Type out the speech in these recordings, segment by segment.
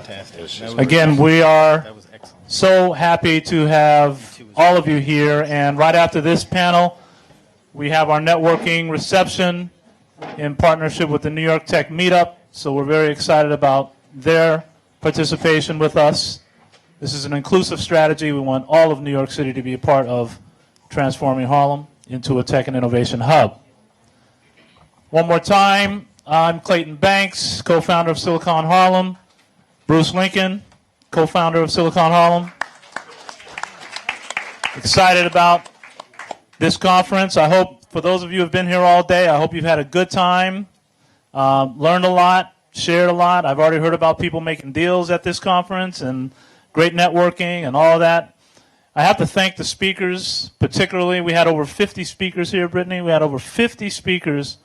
fantastic. Again, we are so happy to have all of you here. And right after this panel, we have our networking reception in partnership with the New York Tech Meetup. So we're very excited about their participation with us. This is an inclusive strategy. We want all of New York City to be a part of transforming Harlem into a tech and innovation hub. One more time, I'm Clayton Banks, co-founder of Silicon Harlem. Bruce Lincoln, co-founder of Silicon Harlem. Excited about this conference. I hope, for those of you who have been here all day, I hope you've had a good time, learned a lot, shared a lot. I've already heard about people making deals at this conference and great networking and all of that. I have to thank the speakers, particularly. We had over 50 speakers here, Brittany. We had over 50 speakers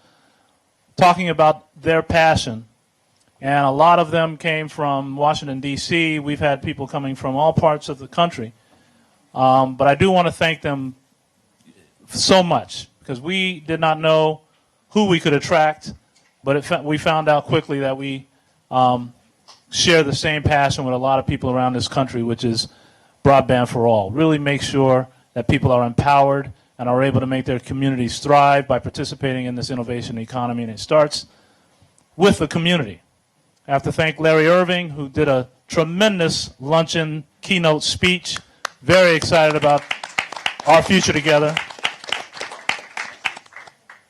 talking about their passion. And a lot of them came from Washington, D.C. We've had people coming from all parts of the country. But I do want to thank them so much, because we did not know who we could attract, but we found out quickly that we share the same passion with a lot of people around this country, which is broadband for all. Really make sure that people are empowered and are able to make their communities thrive by participating in this innovation economy, and it starts with the community. I have to thank Larry Irving, who did a tremendous luncheon keynote speech. Very excited about our future together.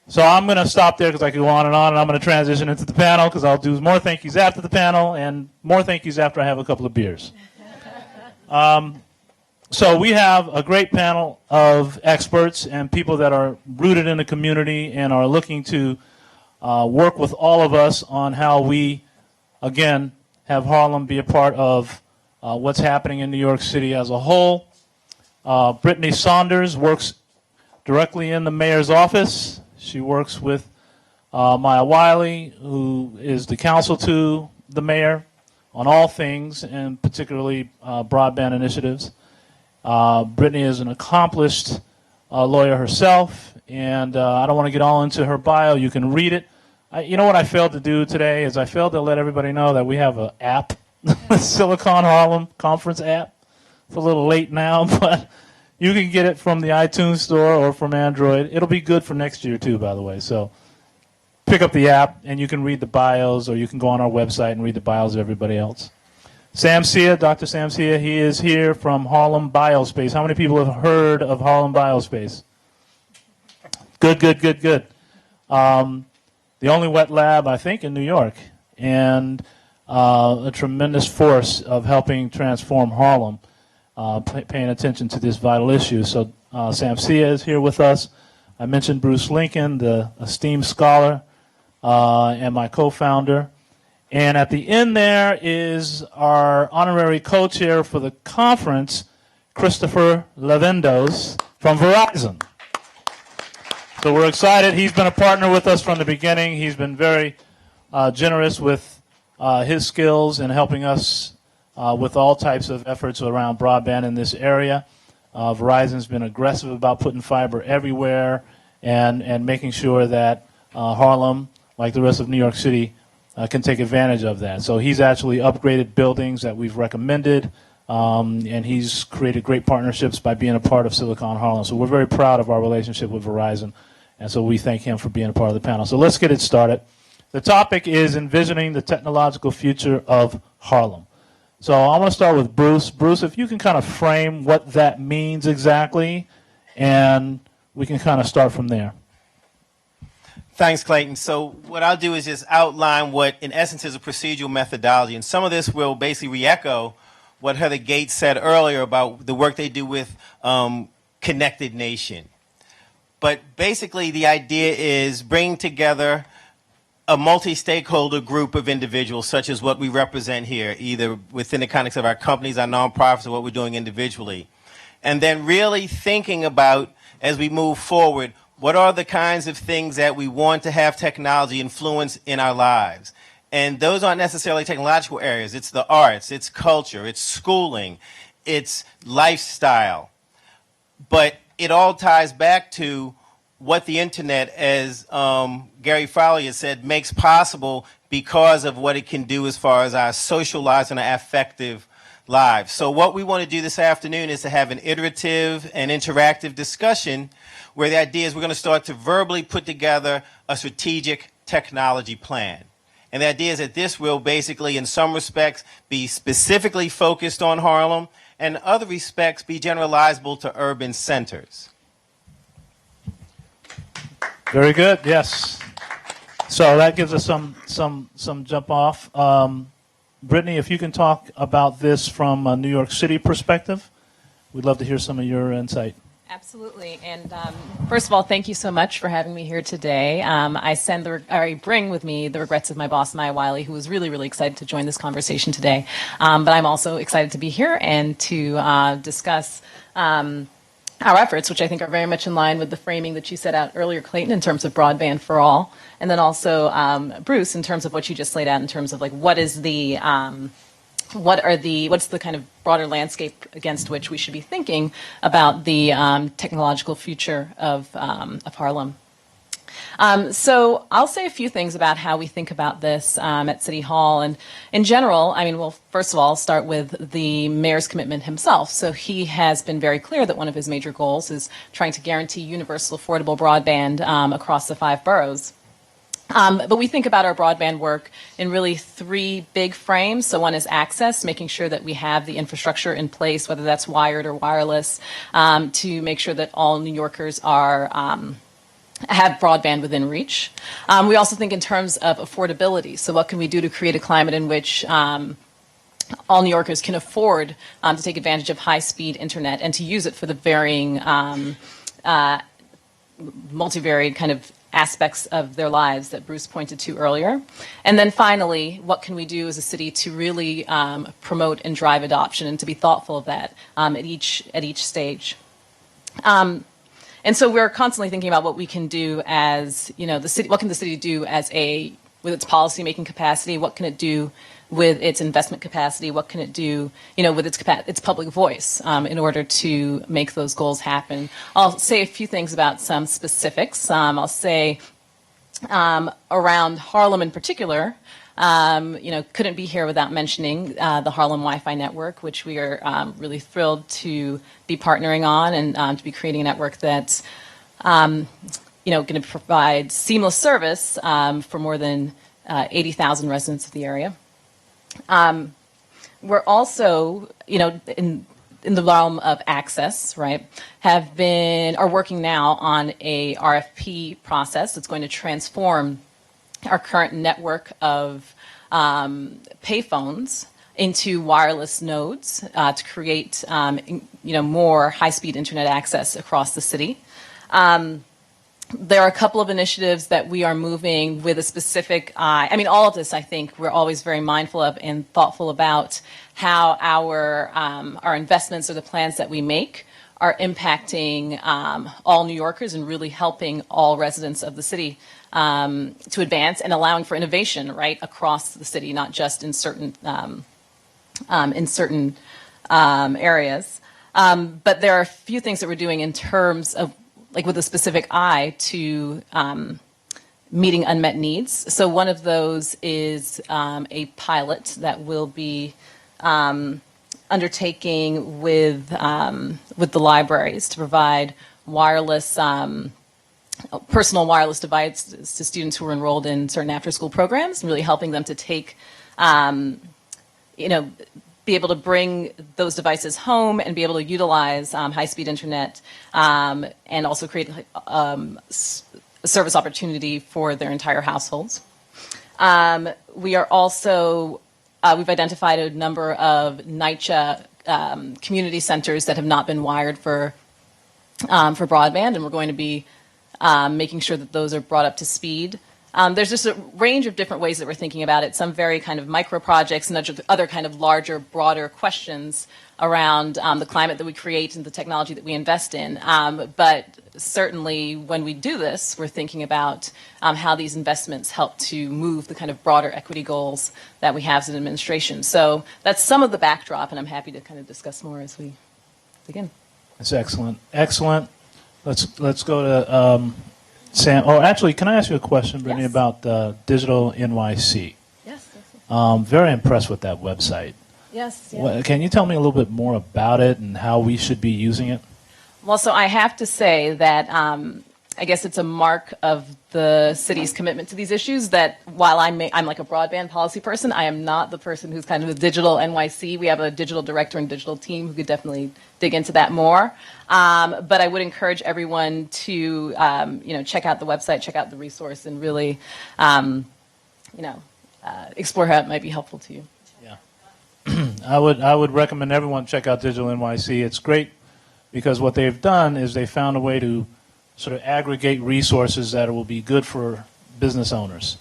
So I'm going to stop there because I could go on, and I'm going to transition into the panel, because I'll do more thank yous after the panel and more thank yous after I have a couple of beers. So we have a great panel of experts and people that are rooted in the community and are looking to work with all of us on how we, again, have Harlem be a part of what's happening in New York City as a whole. Brittany Saunders works directly in the mayor's office. She works with Maya Wiley, who is the counsel to the mayor on all things, and particularly broadband initiatives. Brittany is an accomplished lawyer herself, and I don't want to get all into her bio. You can read it. You know what I failed to do today is I failed to let everybody know that we have an app, Silicon Harlem Conference app. It's a little late now, but you can get it from the iTunes store or from Android. It'll be good for next year, too, by the way. So pick up the app, and you can read the bios, or you can go on our website and read the bios of everybody else. Sam Sia, Dr. Sam Sia, he is here from Harlem Biospace. How many people have heard of Harlem Biospace? Good, good, good, good. The only wet lab, I think, in New York, and a tremendous force of helping transform Harlem, paying attention to this vital issue. So Sam Sia is here with us. I mentioned Bruce Lincoln, the esteemed scholar, and my co-founder. And at the end there is our honorary co-chair for the conference, Christopher Levendos from Verizon. So we're excited. He's been a partner with us from the beginning. He's been very generous with his skills in helping us with all types of efforts around broadband in this area. Verizon's been aggressive about putting fiber everywhere and making sure that Harlem, like the rest of New York City, can take advantage of that. So he's actually upgraded buildings that we've recommended, and he's created great partnerships by being a part of Silicon Harlem. So we're very proud of our relationship with Verizon, and so we thank him for being a part of the panel. So let's get it started. The topic is envisioning the technological future of Harlem. So I want to start with Bruce. Bruce, if you can kind of frame what that means exactly, and we can kind of start from there. Thanks, Clayton. So what I'll do is just outline what, in essence, is a procedural methodology. And some of this will basically re-echo what Heather Gates said earlier about the work they do with Connected Nation. But basically, the idea is bringing together a multi-stakeholder group of individuals, such as what we represent here, either within the context of our companies, our nonprofits, or what we're doing individually. And then really thinking about, as we move forward, what are the kinds of things that we want to have technology influence in our lives? And those aren't necessarily technological areas. It's the arts, it's culture, it's schooling, it's lifestyle. But it all ties back to what the internet, as Gary Fowler has said, makes possible because of what it can do as far as our social lives and our affective lives. So what we want to do this afternoon is to have an iterative and interactive discussion where the idea is we're going to start to verbally put together a strategic technology plan. And the idea is that this will basically, in some respects, be specifically focused on Harlem, and in other respects be generalizable to urban centers. Very good. Yes. So that gives us some jump off. Brittany, if you can talk about this from a New York City perspective, we'd love to hear some of your insight. Absolutely. And first of all, thank you so much for having me here today. I bring with me the regrets of my boss, Maya Wiley, who was really, really excited to join this conversation today. But I'm also excited to be here and to discuss our efforts, which I think are very much in line with the framing that you set out earlier, Clayton, in terms of broadband for all. And then also, Bruce, in terms of what you just laid out in terms of like what's the kind of broader landscape against which we should be thinking about the technological future of Harlem. So I'll say a few things about how we think about this at City Hall. And in general, I mean, well, first of all, I'll start with the mayor's commitment himself. So he has been very clear that one of his major goals is trying to guarantee universal affordable broadband across the 5 boroughs. But we think about our broadband work in really 3 big frames. So one is access, making sure that we have the infrastructure in place, whether that's wired or wireless, to make sure that all New Yorkers have broadband within reach. We also think in terms of affordability. So what can we do to create a climate in which all New Yorkers can afford to take advantage of high-speed internet and to use it for the varying, multivariate kind of aspects of their lives that Bruce pointed to earlier. And then finally, what can we do as a city to really promote and drive adoption and to be thoughtful of that at each stage. And so we're constantly thinking about what we can do as, you know, the city, what can the city do with its policy-making capacity? What can it do with its investment capacity? What can it do, you know, with its public voice in order to make those goals happen? I'll say a few things about some specifics. I'll say around Harlem in particular, you know, couldn't be here without mentioning the Harlem Wi-Fi network, which we are really thrilled to be partnering on and to be creating a network that's, you know, going to provide seamless service for more than 80,000 residents of the area. We're also, you know, in the realm of access, right, are working now on a RFP process that's going to transform our current network of payphones into wireless nodes to create, you know, more high-speed internet access across the city. There are a couple of initiatives that we are moving with a specific eye. I mean, all of this, I think, we're always very mindful of and thoughtful about how our investments or the plans that we make are impacting all New Yorkers and really helping all residents of the city to advance and allowing for innovation right across the city, not just in certain areas. But there are a few things that we're doing in terms of like with a specific eye to meeting unmet needs. So one of those is a pilot that we'll be undertaking with the libraries to provide wireless, personal wireless devices to students who are enrolled in certain after-school programs, and really helping them to take, you know, be able to bring those devices home and be able to utilize high-speed internet and also create a service opportunity for their entire households. We are also, we've identified a number of NYCHA community centers that have not been wired for broadband, and we're going to be making sure that those are brought up to speed. There's just a range of different ways that we're thinking about it, some very kind of micro projects and other kind of larger, broader questions around the climate that we create and the technology that we invest in. But certainly when we do this, we're thinking about how these investments help to move the kind of broader equity goals that we have as an administration. So that's some of the backdrop, and I'm happy to kind of discuss more as we begin. That's excellent. Excellent. Let's go to Sam, oh, actually, can I ask you a question, Brittany, Yes. about Digital NYC? Yes. Very impressed with that website. Yes. Can you tell me a little bit more about it and how we should be using it? Well, so I have to say that I guess it's a mark of the city's commitment to these issues that while I'm like a broadband policy person, I am not the person who's kind of the digital NYC. We have a digital director and digital team who could definitely dig into that more. But I would encourage everyone to check out the website, check out the resource, and really explore how it might be helpful to you. Yeah. I would recommend everyone check out Digital NYC. It's great because what they've done is they found a way to sort of aggregate resources that will be good for business owners,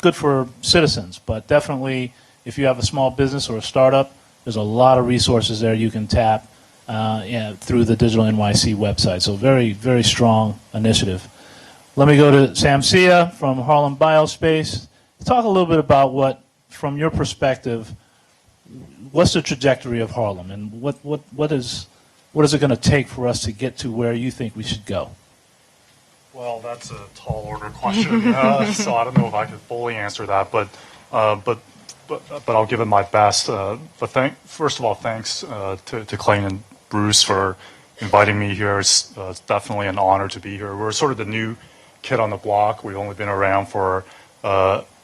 good for citizens, but definitely if you have a small business or a startup, there's a lot of resources there you can tap through the Digital NYC website. So very, very strong initiative. Let me go to Sam Sia from Harlem Biospace. Talk a little bit about what, from your perspective, what's the trajectory of Harlem, and what is it going to take for us to get to where you think we should go? Well, that's a tall order question, so I don't know if I can fully answer that, but I'll give it my best. But first of all, thanks to Clayton and Bruce for inviting me here. It's definitely an honor to be here. We're sort of the new kid on the block. We've only been around for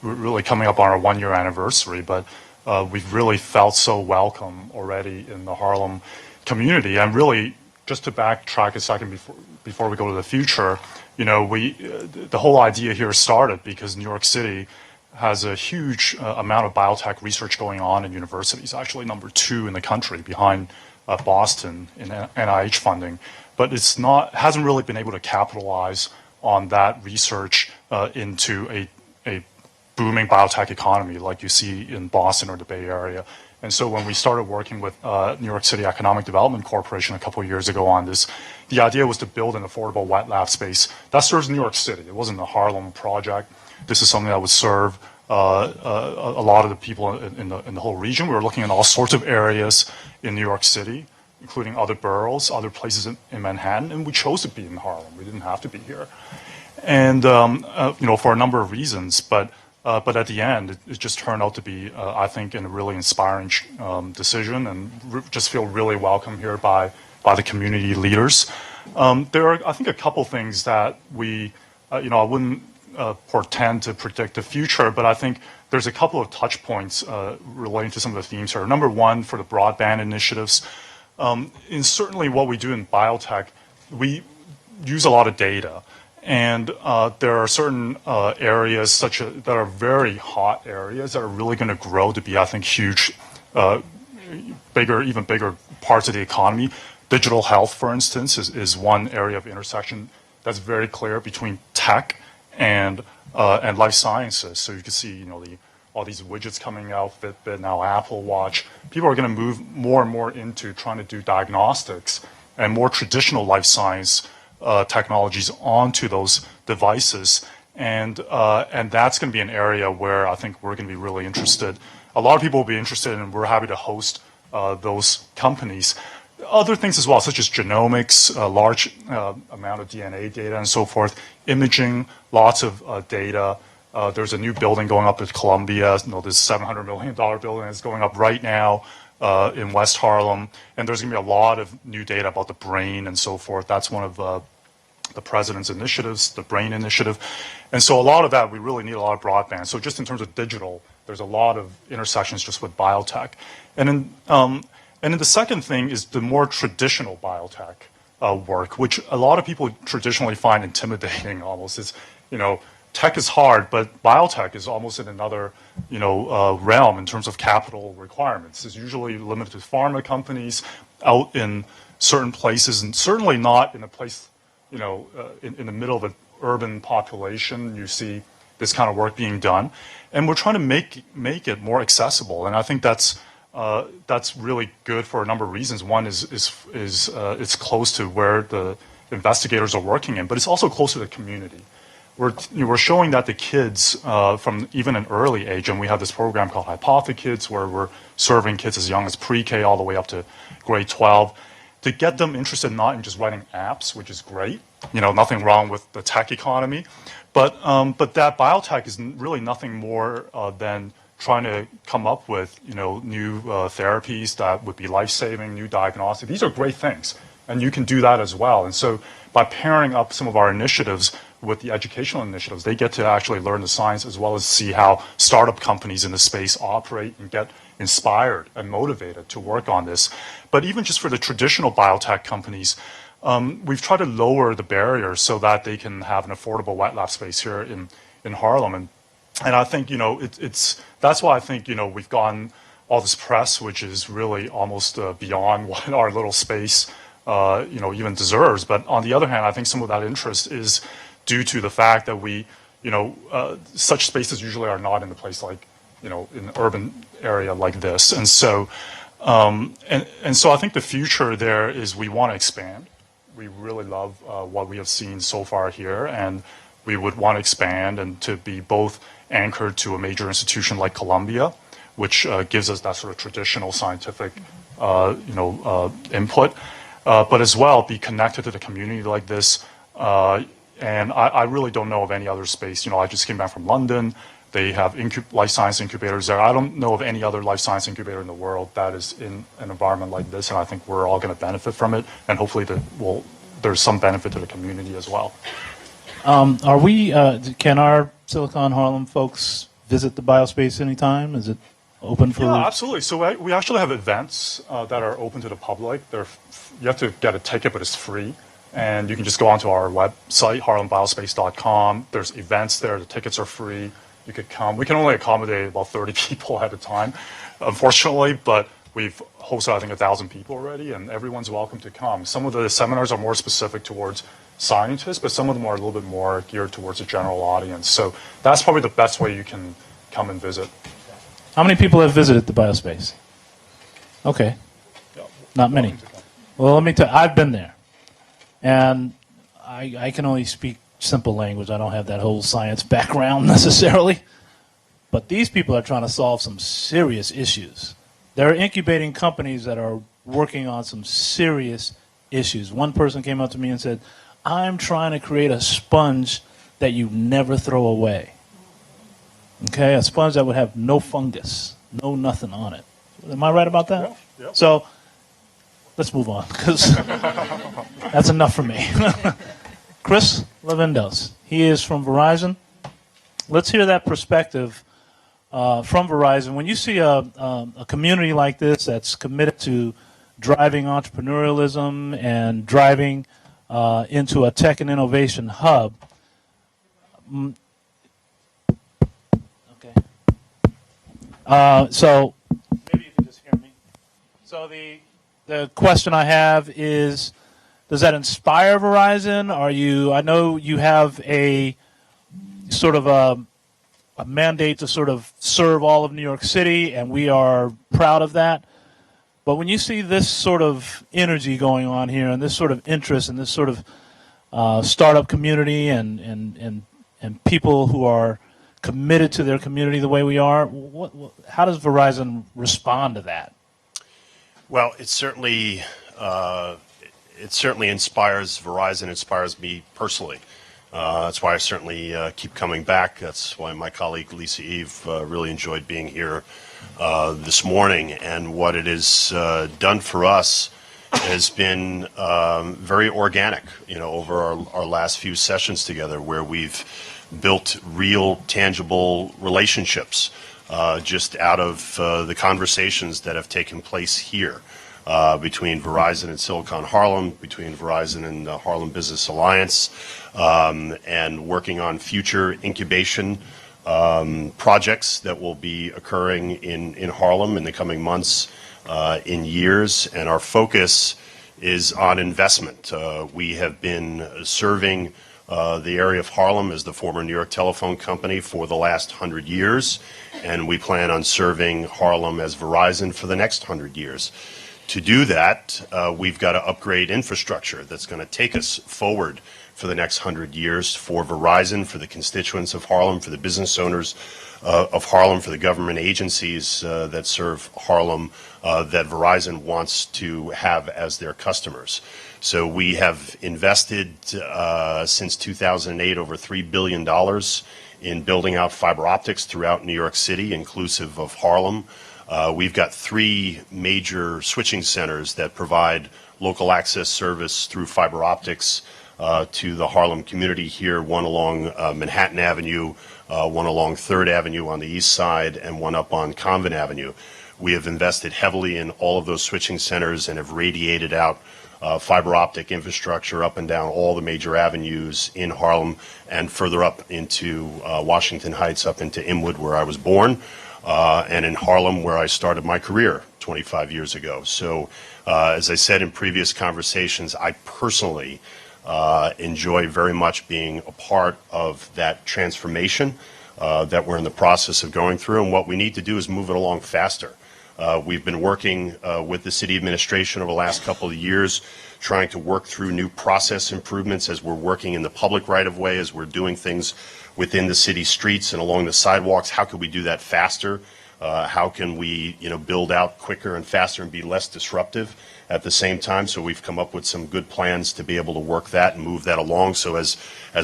really coming up on our 1-year anniversary, but we've really felt so welcome already in the Harlem community. And really, just to backtrack a second before we go to the future, the whole idea here started because New York City has a huge amount of biotech research going on in universities, actually number 2 in the country behind Boston in NIH funding. But hasn't really been able to capitalize on that research into a booming biotech economy like you see in Boston or the Bay Area. And so when we started working with New York City Economic Development Corporation a couple of years ago on this, the idea was to build an affordable wet lab space that serves New York City. It wasn't a Harlem project. This is something that would serve a lot of the people in the whole region. We were looking at all sorts of areas in New York City, including other boroughs, other places in Manhattan, and we chose to be in Harlem. We didn't have to be here. And, for a number of reasons, but at the end, it just turned out to be, I think, a really inspiring decision, and just feel really welcome here by the community leaders. There are, I think, a couple things that I wouldn't portend to predict the future, but I think there's a couple of touch points relating to some of the themes here. Number one, for the broadband initiatives, in certainly what we do in biotech, we use a lot of data. And there are certain areas that are very hot areas that are really going to grow to be, I think, huge, even bigger parts of the economy. Digital health, for instance, is one area of intersection that's very clear between tech and life sciences. So you can see, all these widgets coming out, Fitbit, now Apple Watch. People are going to move more and more into trying to do diagnostics and more traditional life science technologies onto those devices, and that's going to be an area where I think we're going to be really interested. A lot of people will be interested, and we're happy to host those companies. Other things as well, such as genomics, a large amount of DNA data and so forth, imaging, lots of data. There's a new building going up at Columbia. This $700 million building is going up right now in West Harlem, and there's going to be a lot of new data about the brain and so forth. That's one of the president's initiatives, the BRAIN initiative. And so a lot of that, we really need a lot of broadband. So just in terms of digital, there's a lot of intersections just with biotech. And then the second thing is the more traditional biotech work, which a lot of people traditionally find intimidating almost. It's, tech is hard, but biotech is almost in another, realm in terms of capital requirements. It's usually limited to pharma companies out in certain places, and certainly not in a place, in the middle of an urban population. You see this kind of work being done, and we're trying to make it more accessible. And I think that's really good for a number of reasons. One is it's close to where the investigators are working in, but it's also close to the community. We're showing that the kids from even an early age, and we have this program called Hypothe Kids, where we're serving kids as young as pre-K all the way up to grade 12. to get them interested not in just writing apps, which is great, nothing wrong with the tech economy, but that biotech is really nothing more than trying to come up with new therapies that would be life-saving, new diagnostics. These are great things, and you can do that as well. And so by pairing up some of our initiatives with the educational initiatives, they get to actually learn the science as well as see how startup companies in the space operate and get inspired and motivated to work on this. But even just for the traditional biotech companies, we've tried to lower the barriers so that they can have an affordable wet lab space here in Harlem. And I think, that's why I think, we've gotten all this press, which is really almost beyond what our little space, even deserves. But on the other hand, I think some of that interest is due to the fact that such spaces usually are not in a place like, in an urban area like this. And so, so I think the future there is we want to expand. We really love what we have seen so far here, and we would want to expand and to be both anchored to a major institution like Columbia, which gives us that sort of traditional scientific, input, but as well be connected to the community like this. And I really don't know of any other space. I just came back from London. They have life science incubators there. I don't know of any other life science incubator in the world that is in an environment like this, and I think we're all going to benefit from it, and hopefully there's some benefit to the community as well. Can our Silicon Harlem folks visit the biospace anytime? Is it open for? Yeah, absolutely. So we actually have events that are open to the public. You have to get a ticket, but it's free. And you can just go onto our website, harlembiospace.com. There's events there. The tickets are free. You could come. We can only accommodate about 30 people at a time, unfortunately, but we've hosted, I think, 1,000 people already, and everyone's welcome to come. Some of the seminars are more specific towards scientists, but some of them are a little bit more geared towards the general audience. So that's probably the best way you can come and visit. How many people have visited the biospace? Okay. Yeah. Not many. Well, let me tell you, I've been there. And I can only speak simple language. I don't have that whole science background necessarily. But these people are trying to solve some serious issues. They're incubating companies that are working on some serious issues. One person came up to me and said, I'm trying to create a sponge that you never throw away. Okay, a sponge that would have no fungus, no nothing on it. Am I right about that? Yeah, yeah. So let's move on, because that's enough for me. Chris Levendos, he is from Verizon. Let's hear that perspective from Verizon. When you see a community like this that's committed to driving entrepreneurialism and driving into a tech and innovation hub, okay. So maybe you can just hear me. So the question I have is, does that inspire Verizon? I know you have a sort of a mandate to sort of serve all of New York City, and we are proud of that. But when you see this sort of energy going on here, and this sort of interest, and this sort of startup community, and people who are committed to their community the way we are, how does Verizon respond to that? Well, it certainly inspires Verizon, inspires me personally. That's why I certainly keep coming back. That's why my colleague Lisa Eve really enjoyed being here this morning. And what it has done for us has been very organic, over our last few sessions together, where we've built real, tangible relationships just out of the conversations that have taken place here. Between Verizon and Silicon Harlem, between Verizon and the Harlem Business Alliance, and working on future incubation projects that will be occurring in Harlem in the coming months, in years. And our focus is on investment. We have been serving the area of Harlem as the former New York Telephone Company for the last 100 years, and we plan on serving Harlem as Verizon for the next 100 years. To do that, we've got to upgrade infrastructure that's going to take us forward for the next 100 years for Verizon, for the constituents of Harlem, for the business owners of Harlem, for the government agencies that serve Harlem that Verizon wants to have as their customers. So we have invested since 2008 over $3 billion in building out fiber optics throughout New York City, inclusive of Harlem. We've got 3 major switching centers that provide local access service through fiber optics to the Harlem community here, one along Manhattan Avenue, one along 3rd Avenue on the east side, and one up on Convent Avenue. We have invested heavily in all of those switching centers and have radiated out fiber optic infrastructure up and down all the major avenues in Harlem and further up into Washington Heights, up into Inwood, where I was born, and in Harlem, where I started my career 25 years ago. So, as I said in previous conversations, I personally enjoy very much being a part of that transformation that we're in the process of going through, and what we need to do is move it along faster. We've been working with the city administration over the last couple of years, trying to work through new process improvements as we're working in the public right-of-way, as we're doing things within the city streets and along the sidewalks. How can we do that faster? How can we, build out quicker and faster and be less disruptive at the same time? So we've come up with some good plans to be able to work that and move that along. So as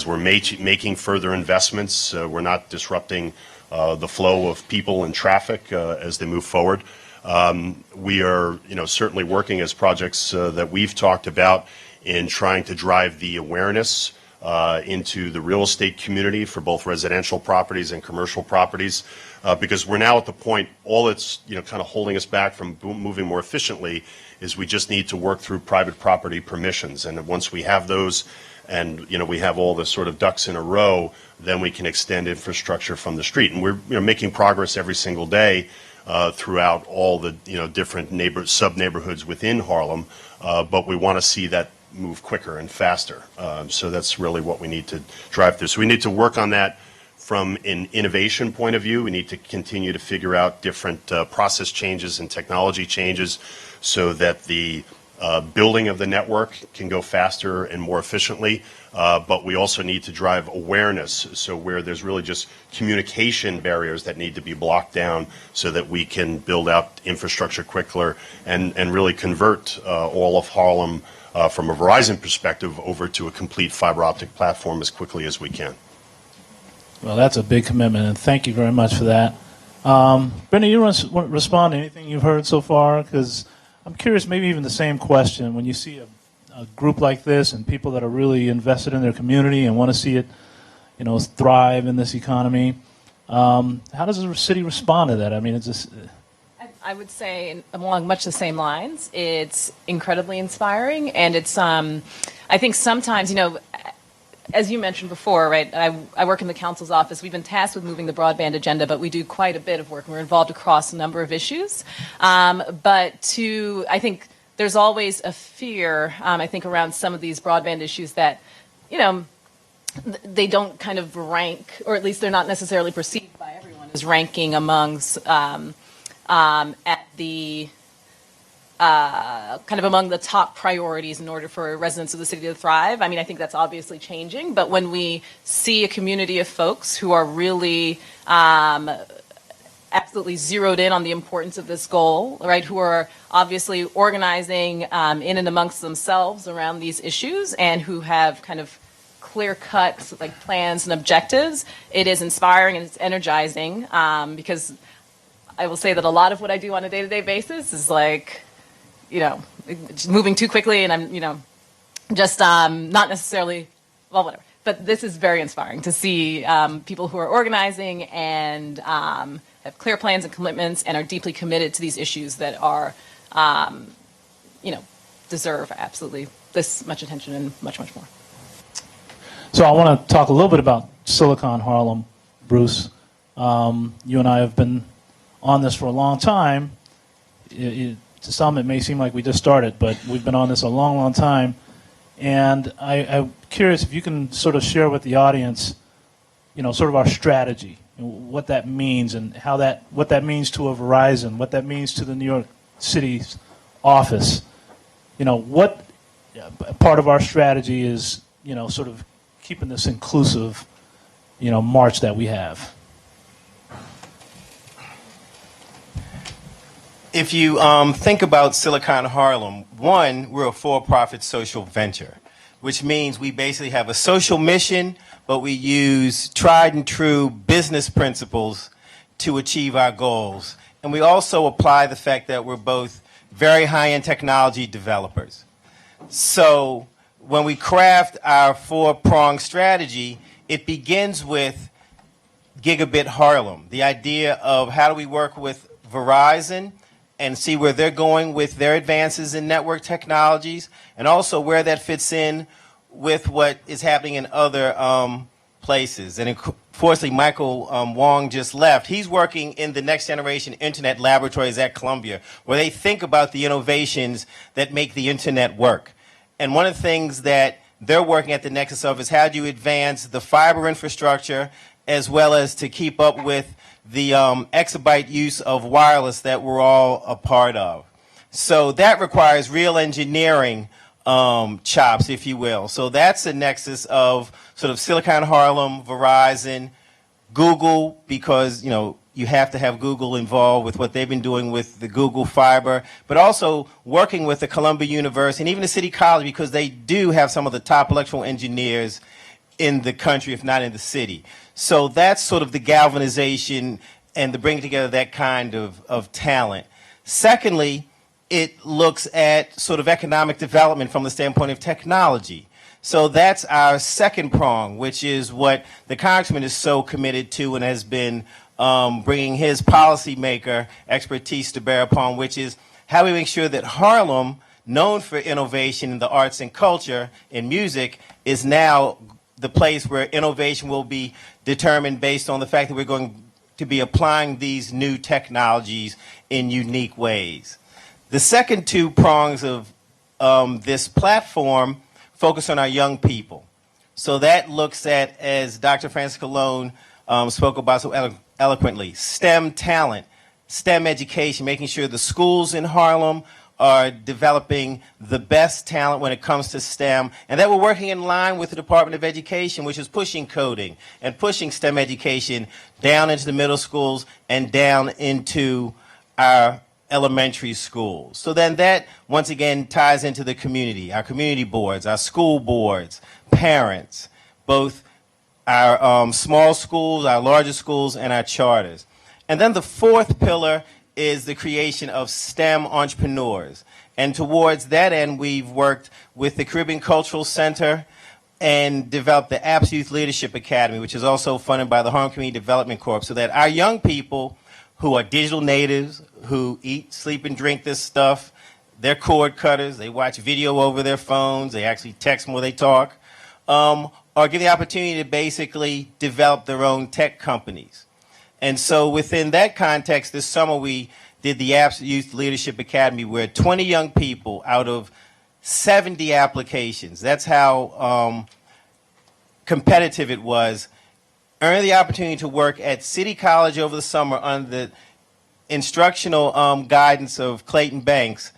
we're making further investments, we're not disrupting the flow of people and traffic as they move forward. We are, certainly working as projects that we've talked about in trying to drive the awareness into the real estate community for both residential properties and commercial properties, because we're now at the point, all that's, kind of holding us back from moving more efficiently is we just need to work through private property permissions. And once we have those and, we have all the sort of ducks in a row, then we can extend infrastructure from the street. And we're, making progress every single day throughout all the, different sub-neighborhoods within Harlem, but we want to see that move quicker and faster. So that's really what we need to drive through. So we need to work on that from an innovation point of view. We need to continue to figure out different process changes and technology changes so that the building of the network can go faster and more efficiently. But we also need to drive awareness, so where there's really just communication barriers that need to be blocked down so that we can build out infrastructure quicker and really convert all of Harlem from a Verizon perspective over to a complete fiber optic platform as quickly as we can. Well, that's a big commitment, and thank you very much for that. Brenda, you want to respond to anything you've heard so far? Because I'm curious, maybe even the same question. When you see a group like this and people that are really invested in their community and want to see it, thrive in this economy, how does the city respond to that? I mean, it's just... I would say along much the same lines. It's incredibly inspiring, and it's, I think sometimes, as you mentioned before, right, I work in the council's office. We've been tasked with moving the broadband agenda, but we do quite a bit of work. We're involved across a number of issues. I think there's always a fear, I think, around some of these broadband issues that, they don't kind of rank, or at least they're not necessarily perceived by everyone as ranking amongst, at the kind of among the top priorities in order for residents of the city to thrive. I mean, I think that's obviously changing, but when we see a community of folks who are really absolutely zeroed in on the importance of this goal, right, who are obviously organizing in and amongst themselves around these issues and who have kind of clear-cut like plans and objectives, it is inspiring and it's energizing because I will say that a lot of what I do on a day-to-day basis is like, just moving too quickly, and I'm, just not necessarily, well, whatever. But this is very inspiring to see people who are organizing and have clear plans and commitments and are deeply committed to these issues that are, deserve absolutely this much attention and much, much more. So I want to talk a little bit about Silicon Harlem, Bruce. You and I have been on this for a long time. To some, it may seem like we just started, but we've been on this a long, long time. And I'm curious if you can sort of share with the audience, sort of our strategy, what that means and what that means to a Verizon, what that means to the New York City's office. What part of our strategy is sort of keeping this inclusive, march that we have. If you think about Silicon Harlem, one, we're a for-profit social venture, which means we basically have a social mission, but we use tried and true business principles to achieve our goals. And we also apply the fact that we're both very high-end technology developers. So when we craft our four-pronged strategy, it begins with Gigabit Harlem, the idea of how do we work with Verizon and see where they're going with their advances in network technologies, and also where that fits in with what is happening in other places. And unfortunately, Michael Wong just left. He's working in the next generation internet laboratories at Columbia, where they think about the innovations that make the internet work. And one of the things that they're working at the nexus of is how do you advance the fiber infrastructure as well as to keep up with the exabyte use of wireless that we're all a part of. So that requires real engineering chops, if you will. So that's a nexus of sort of Silicon Harlem, Verizon, Google, because you have to have Google involved with what they've been doing with the Google Fiber, but also working with the Columbia University and even the City College, because they do have some of the top electrical engineers in the country, if not in the city. So that's sort of the galvanization and the bringing together that kind of talent. Secondly, it looks at sort of economic development from the standpoint of technology. So that's our second prong, which is what the Congressman is so committed to and has been bringing his policymaker expertise to bear upon, which is how we make sure that Harlem, known for innovation in the arts and culture, in music, is now the place where innovation will be determined based on the fact that we're going to be applying these new technologies in unique ways. The second two prongs of this platform focus on our young people. So that looks at, as Dr. Francis Colon spoke about so eloquently, STEM talent, STEM education, making sure the schools in Harlem are developing the best talent when it comes to STEM, and that we're working in line with the Department of Education, which is pushing coding and pushing STEM education down into the middle schools and down into our elementary schools. So then that, once again, ties into the community, our community boards, our school boards, parents, both our small schools, our larger schools, and our charters. And then the fourth pillar is the creation of STEM entrepreneurs. And towards that end, we've worked with the Caribbean Cultural Center and developed the Apps Youth Leadership Academy, which is also funded by the Harlem Community Development Corp, so that our young people who are digital natives, who eat, sleep, and drink this stuff, they're cord cutters, they watch video over their phones, they actually text more than they talk, are given the opportunity to basically develop their own tech companies. And so within that context, this summer we did the Apps Youth Leadership Academy, where 20 young people out of 70 applications, that's how competitive it was, earned the opportunity to work at City College over the summer under the instructional guidance of Clayton Banks,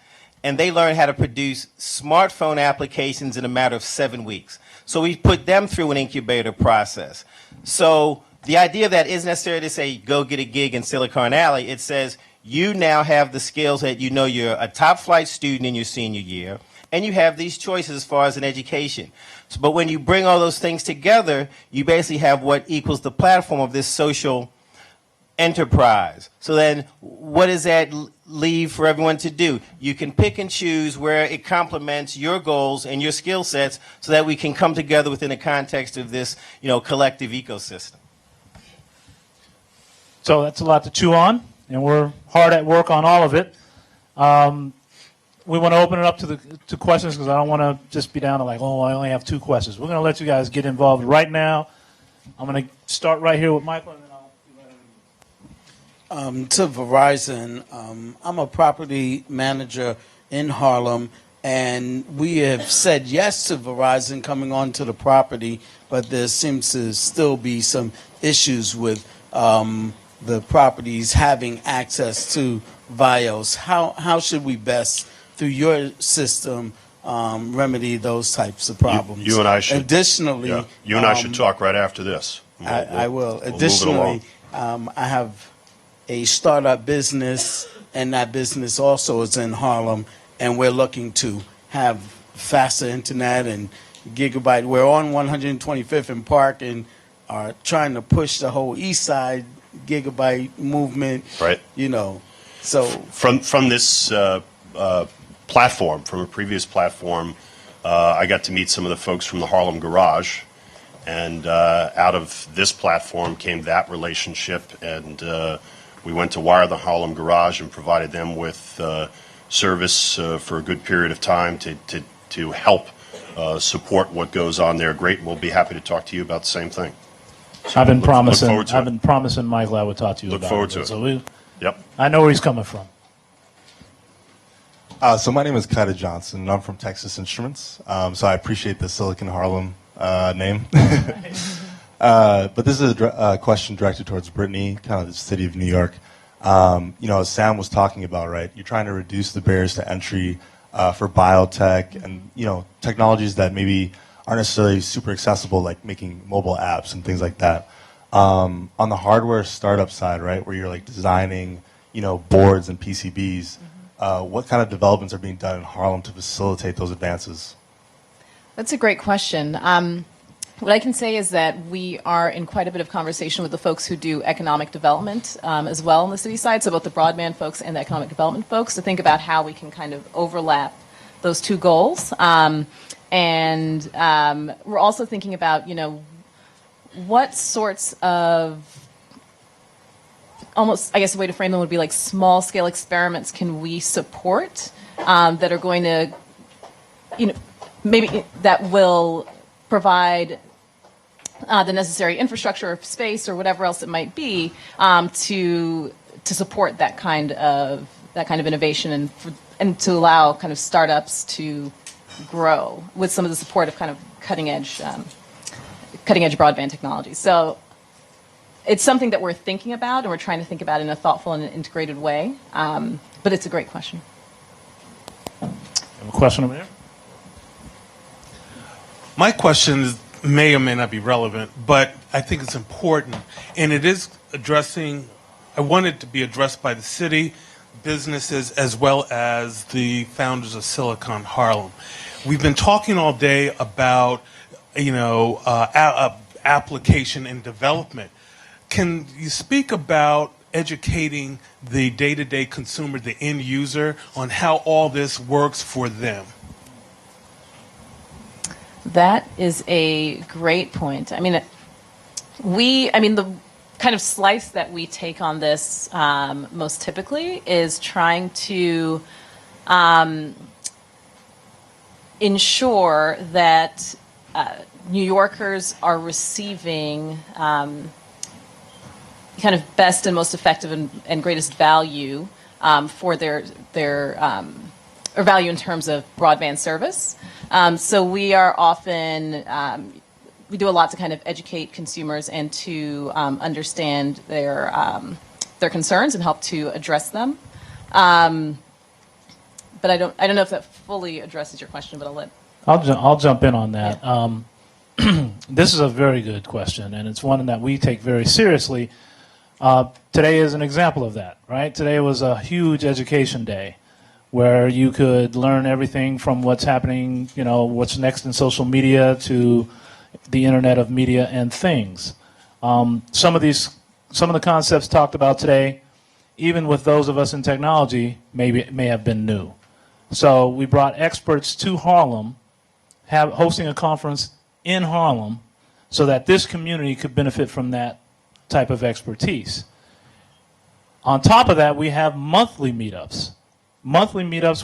and they learned how to produce smartphone applications in a matter of 7 weeks. So we put them through an incubator process. So the idea of that isn't necessarily to say, go get a gig in Silicon Alley. It says, you now have the skills that you're a top flight student in your senior year, and you have these choices as far as an education. So, but when you bring all those things together, you basically have what equals the platform of this social enterprise. So then what does that leave for everyone to do? You can pick and choose where it complements your goals and your skill sets so that we can come together within the context of this, collective ecosystem. So that's a lot to chew on, and we're hard at work on all of it. We want to open it up to questions, because I don't want to just be down to I only have 2 questions. We're going to let you guys get involved right now. I'm going to start right here with Michael, and then I'll to Verizon, I'm a property manager in Harlem, and we have said yes to Verizon coming onto the property, but there seems to still be some issues with the properties having access to VIOS. How should we best, through your system, remedy those types of problems. You and I should. Additionally, Yeah, you and I should talk right after this. I will. We'll move it Additionally, along. I have a startup business, and that business also is in Harlem, and we're looking to have faster internet and gigabyte. We're on 125th and Park and are trying to push the whole East Side gigabyte movement. Right. You know, so From this platform, from a previous platform, I got to meet some of the folks from the Harlem Garage, and out of this platform came that relationship, and we went to wire the Harlem Garage and provided them with service for a good period of time to help support what goes on there. Great, and we'll be happy to talk to you about the same thing. I've been Look promising. forward to it. I've been promising Michael I would talk to you Look about forward it. to it. So Yep. I know where he's coming from. So my name is Kata Johnson, and I'm from Texas Instruments. So I appreciate the Silicon Harlem name. But this is a question directed towards Brittany, kind of the city of New York. As Sam was talking about, right, you're trying to reduce the barriers to entry for biotech and, technologies that maybe aren't necessarily super accessible, like making mobile apps and things like that. On the hardware startup side, right, where you're like designing, boards and PCBs, what kind of developments are being done in Harlem to facilitate those advances? That's a great question. What I can say is that we are in quite a bit of conversation with the folks who do economic development as well on the city side, so both the broadband folks and the economic development folks, to think about how we can kind of overlap those two goals. And we're also thinking about, what sorts of, almost, I guess a way to frame them would be like small-scale experiments can we support that are going to, maybe that will provide the necessary infrastructure or space or whatever else it might be to support that kind of innovation and to allow kind of startups to grow with some of the support of kind of cutting edge broadband technology. So it's something that we're thinking about and we're trying to think about in a thoughtful and integrated way. But it's a great question. Have a question over there? My question may or may not be relevant, but I think it's important. And it is I want it to be addressed by the city, businesses, as well as the founders of Silicon Harlem. We've been talking all day about, application and development. Can you speak about educating the day-to-day consumer, the end user, on how all this works for them? That is a great point. The kind of slice that we take on this most typically is trying to ensure that New Yorkers are receiving kind of best and most effective and greatest value for their or value in terms of broadband service. So we are often, we do a lot to kind of educate consumers and to understand their concerns and help to address them. But I don't know if that fully addresses your question, but I'll jump in on that. This is a very good question, and it's one that we take very seriously. Today is an example of that, right? Today was a huge education day where you could learn everything from what's happening, what's next in social media to the Internet of Media and Things. Some of the concepts talked about today, even with those of us in technology, may have been new. So we brought experts to Harlem, hosting a conference in Harlem, so that this community could benefit from that type of expertise. On top of that, we have monthly meetups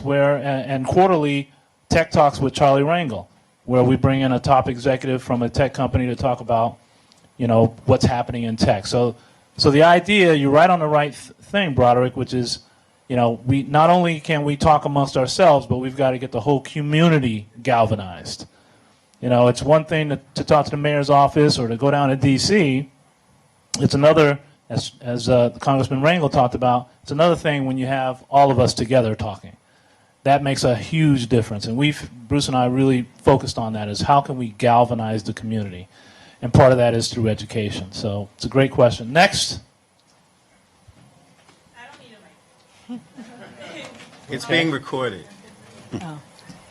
where and quarterly tech talks with Charlie Rangel, where we bring in a top executive from a tech company to talk about, what's happening in tech. So the idea, you're right on the right thing, Broderick, which is, we not only can we talk amongst ourselves, but we've got to get the whole community galvanized. It's one thing to talk to the mayor's office or to go down to D.C. It's another, as Congressman Rangel talked about, it's another thing when you have all of us together talking. that makes a huge difference. And Bruce and I really focused on that, is how can we galvanize the community? And part of that is through education. So it's a great question. Next. I don't need a mic. It's being recorded. Oh.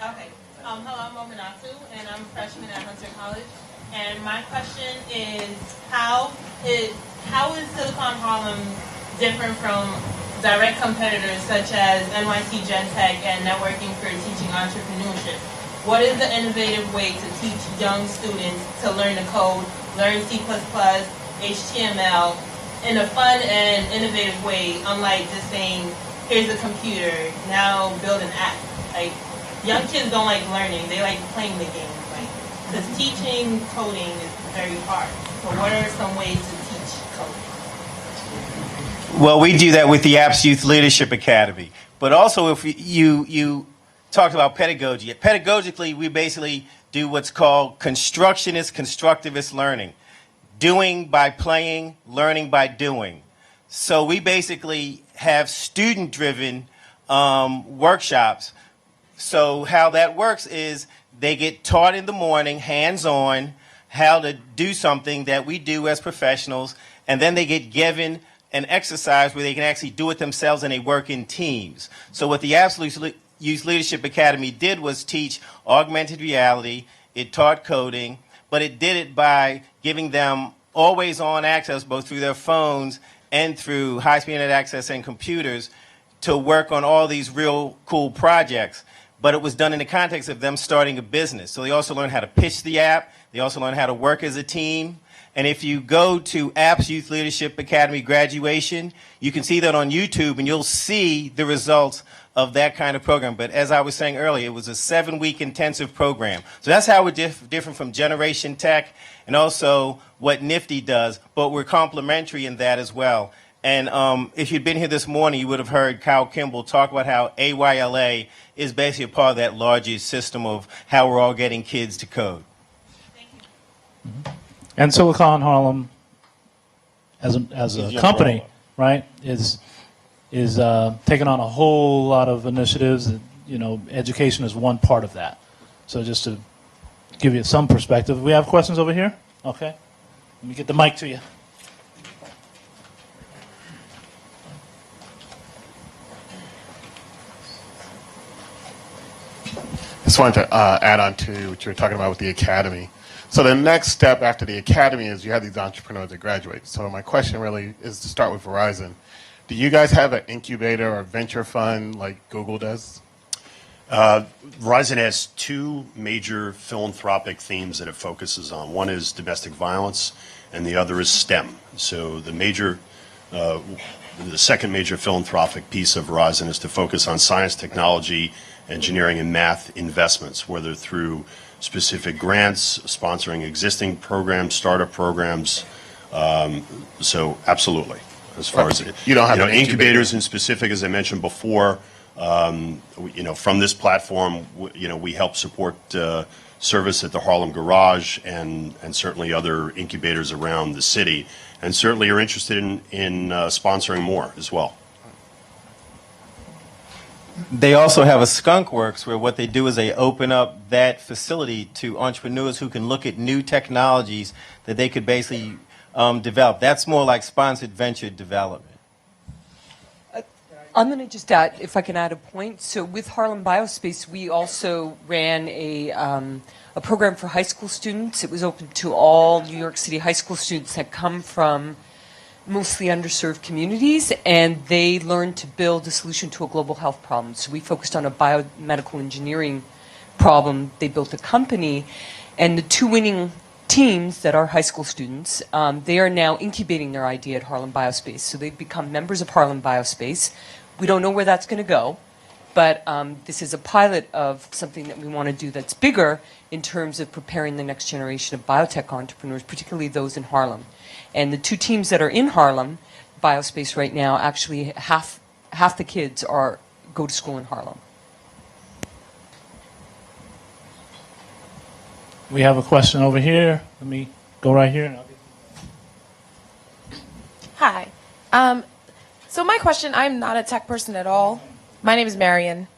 Okay. Hello, I'm Mominatu, and I'm a freshman at Hunter College. And my question is, how is Silicon Harlem different from direct competitors such as NYC Gen Tech and Networking for Teaching Entrepreneurship? What is the innovative way to teach young students to learn to code, learn C++, HTML in a fun and innovative way, unlike just saying, here's a computer, now build an app? Like, young kids don't like learning, they like playing the game. Because teaching coding is very hard. So what are some ways to teach coding? Well, we do that with the Apps Youth Leadership Academy. But also, if you talked about pedagogy. Pedagogically, we basically do what's called constructionist, constructivist learning. Doing by playing, learning by doing. So we basically have student-driven workshops. So how that works is they get taught in the morning, hands-on, how to do something that we do as professionals, and then they get given an exercise where they can actually do it themselves and they work in teams. So what the Absolute Youth Leadership Academy did was teach augmented reality. It taught coding, but it did it by giving them always-on access, both through their phones and through high-speed internet access and computers, to work on all these real cool projects. But it was done in the context of them starting a business. So they also learned how to pitch the app. They also learned how to work as a team. And if you go to Apps Youth Leadership Academy graduation, you can see that on YouTube, and you'll see the results of that kind of program. But as I was saying earlier, it was a 7-week intensive program. So that's how we're different from Generation Tech and also what Nifty does, but we're complementary in that as well. And if you'd been here this morning, you would have heard Kyle Kimball talk about how AYLA is basically a part of that larger system of how we're all getting kids to code. Thank you. Mm-hmm. And Silicon Harlem, as a company, right, is taking on a whole lot of initiatives. And, education is one part of that. So just to give you some perspective, we have questions over here. Okay, let me get the mic to you. Just wanted to add on to what you were talking about with the academy. So the next step after the academy is you have these entrepreneurs that graduate. So my question really is to start with Verizon. Do you guys have an incubator or venture fund like Google does? Verizon has 2 major philanthropic themes that it focuses on. One is domestic violence, and the other is STEM. So the second major philanthropic piece of Verizon is to focus on science, technology, engineering, and math investments, whether through specific grants, sponsoring existing programs, startup programs. So absolutely. As far as you don't have an incubators in specific, as I mentioned before, from this platform, we help support service at the Harlem Garage and certainly other incubators around the city, and certainly are interested in sponsoring more as well. They also have a Skunk Works where what they do is they open up that facility to entrepreneurs who can look at new technologies that they could basically develop. That's more like sponsored venture development. I'm going to just add, if I can add a point. So with Harlem Biospace, we also ran a program for high school students. It was open to all New York City high school students that come from mostly underserved communities, and they learned to build a solution to a global health problem. So we focused on a biomedical engineering problem. They built a company, and the 2 winning teams that are high school students, they are now incubating their idea at Harlem Biospace. So they've become members of Harlem Biospace. We don't know where that's going to go, but this is a pilot of something that we want to do that's bigger in terms of preparing the next generation of biotech entrepreneurs, particularly those in Harlem. And the 2 teams that are in Harlem Biospace right now, actually half the kids go to school in Harlem. We have a question over here. Let me go right here. Hi. So my question, I'm not a tech person at all. My name is Marion.